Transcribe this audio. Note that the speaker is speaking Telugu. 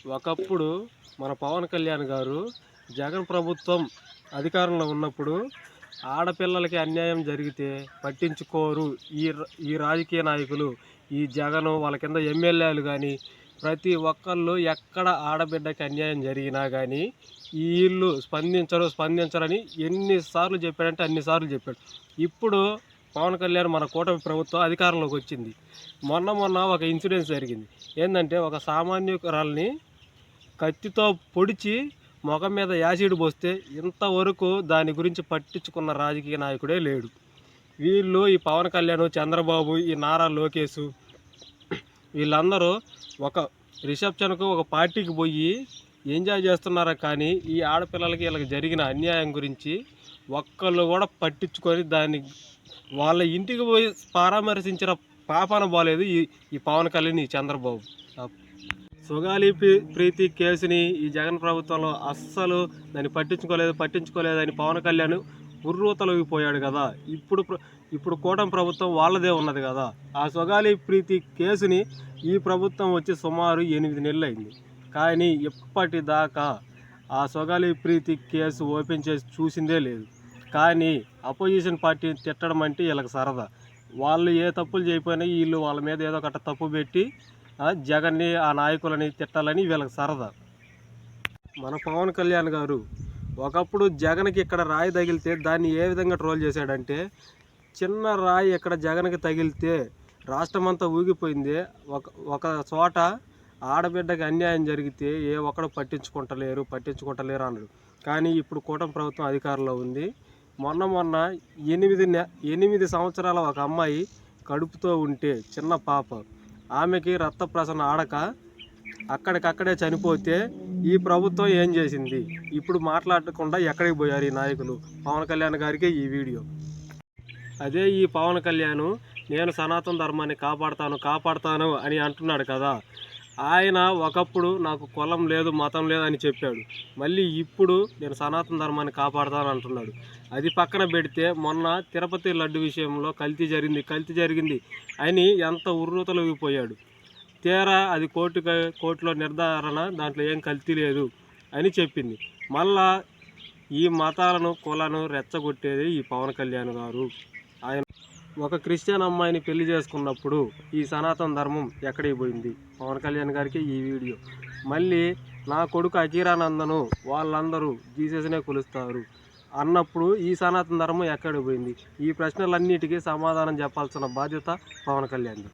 ఒకప్పుడు మన పవన్ కళ్యాణ్ గారు జగన్ ప్రభుత్వం అధికారంలో ఉన్నప్పుడు ఆడపిల్లలకి అన్యాయం జరిగితే పట్టించుకోరు ఈ రాజకీయ నాయకులు. ఈ జగన్ వాళ్ళ కింద ఎమ్మెల్యేలు కానీ ప్రతి ఒక్కళ్ళు ఎక్కడ ఆడబిడ్డకి అన్యాయం జరిగినా కానీ వీళ్ళు స్పందించరని ఎన్నిసార్లు చెప్పాడంటే అన్నిసార్లు చెప్పాడు. ఇప్పుడు పవన్ కళ్యాణ్ మన కూటమి ప్రభుత్వం అధికారంలోకి వచ్చింది. మొన్న ఒక ఇన్సిడెంట్ జరిగింది. ఏంటంటే ఒక సామాన్యురాల్ని కత్తితో పొడిచి ముఖం మీద యాసిడ్ పోస్తే ఇంతవరకు దాని గురించి పట్టించుకున్న రాజకీయ నాయకుడే లేడు. వీళ్ళు ఈ పవన్ కళ్యాణ్, చంద్రబాబు, ఈ నారా లోకేష్ వీళ్ళందరూ ఒక రిసెప్షన్కు ఒక పార్టీకి పోయి ఎంజాయ్ చేస్తున్నారా కానీ ఈ ఆడపిల్లలకి వీళ్ళకి జరిగిన అన్యాయం గురించి ఒక్కళ్ళు కూడా పట్టించుకొని దాన్ని వాళ్ళ ఇంటికి పోయి పరామర్శించిన పాపాన బాలేదు ఈ పవన్ కళ్యాణ్, ఈ చంద్రబాబు. సుగాలి ప్రీతి కేసుని ఈ జగన్ ప్రభుత్వంలో అస్సలు దాన్ని పట్టించుకోలేదని పవన్ కళ్యాణ్ ఉర్రూతలగిపోయాడు కదా. ఇప్పుడు కూటమి ప్రభుత్వం వాళ్ళదే ఉన్నది కదా. ఆ సుగాలి ప్రీతి కేసుని ఈ ప్రభుత్వం వచ్చి సుమారు 8 నెలలు అయింది. కానీ ఇప్పటిదాకా ఆ సుగాలి ప్రీతి కేసు ఓపెన్ చేసి చూసిందే లేదు. కానీ అపోజిషన్ పార్టీ తిట్టడం అంటే వీళ్ళకి సరదా. వాళ్ళు ఏ తప్పులు చేయకపోయినా వీళ్ళు వాళ్ళ మీద ఏదో ఒకటి తప్పు పెట్టి జగన్ని, ఆ నాయకులని తిట్టాలని వీళ్ళకి సరదా. మన పవన్ కళ్యాణ్ గారు ఒకప్పుడు జగన్కి ఇక్కడ రాయి తగిలితే దాన్ని ఏ విధంగా ట్రోల్ చేశాడంటే, చిన్న రాయి ఇక్కడ జగన్కి తగిలితే రాష్ట్రమంతా ఊగిపోయింది. ఒక చోట ఆడబిడ్డకి అన్యాయం జరిగితే ఏ ఒక్కడు పట్టించుకుంటలేరు అన్నాడు. కానీ ఇప్పుడు కూటమి ప్రభుత్వం అధికారంలో ఉంది. మొన్న 8 సంవత్సరాల ఒక అమ్మాయి కడుపుతో ఉంటే, చిన్న పాప, ఆమెకి రక్త ప్రసరణ ఆడక అక్కడికక్కడే చనిపోతే ఈ ప్రభుత్వం ఏం చేసింది? ఇప్పుడు మాట్లాడకుండా ఎక్కడికి పోయారు ఈ నాయకులు? పవన్ కళ్యాణ్ గారికి ఈ వీడియో. అదే ఈ పవన్ కళ్యాణ్ నేను సనాతన ధర్మాన్ని కాపాడుతాను అని అంటున్నాడు కదా. ఆయన ఒకప్పుడు నాకు కులం లేదు, మతం లేదు అని చెప్పాడు. మళ్ళీ ఇప్పుడు నేను సనాతన ధర్మాన్ని కాపాడుతాను అంటున్నాడు. అది పక్కన పెడితే మొన్న తిరుపతి లడ్డు విషయంలో కల్తీ జరిగింది అని ఎంత ఉర్రూతలగిపోయాడు. తీరా అది కోర్టులో నిర్ధారణ, దాంట్లో ఏం కల్తీ లేదు అని చెప్పింది. మళ్ళా ఈ మతాలను, కులను రెచ్చగొట్టేది ఈ పవన్ కళ్యాణ్ గారు. ఆయన ఒక క్రిస్టియన్ అమ్మాయిని పెళ్లి చేసుకున్నప్పుడు ఈ సనాతన ధర్మం ఎక్కడికి పోయింది? పవన్ కళ్యాణ్ గారికి ఈ వీడియో. మళ్ళీ నా కొడుకు అకీరానందను వాళ్ళందరూ జీసస్నే కొలుస్తారు అన్నప్పుడు ఈ సనాతన ధర్మం ఎక్కడికి పోయింది? ఈ ప్రశ్నలన్నిటికీ సమాధానం చెప్పాల్సిన బాధ్యత పవన్ కళ్యాణ్.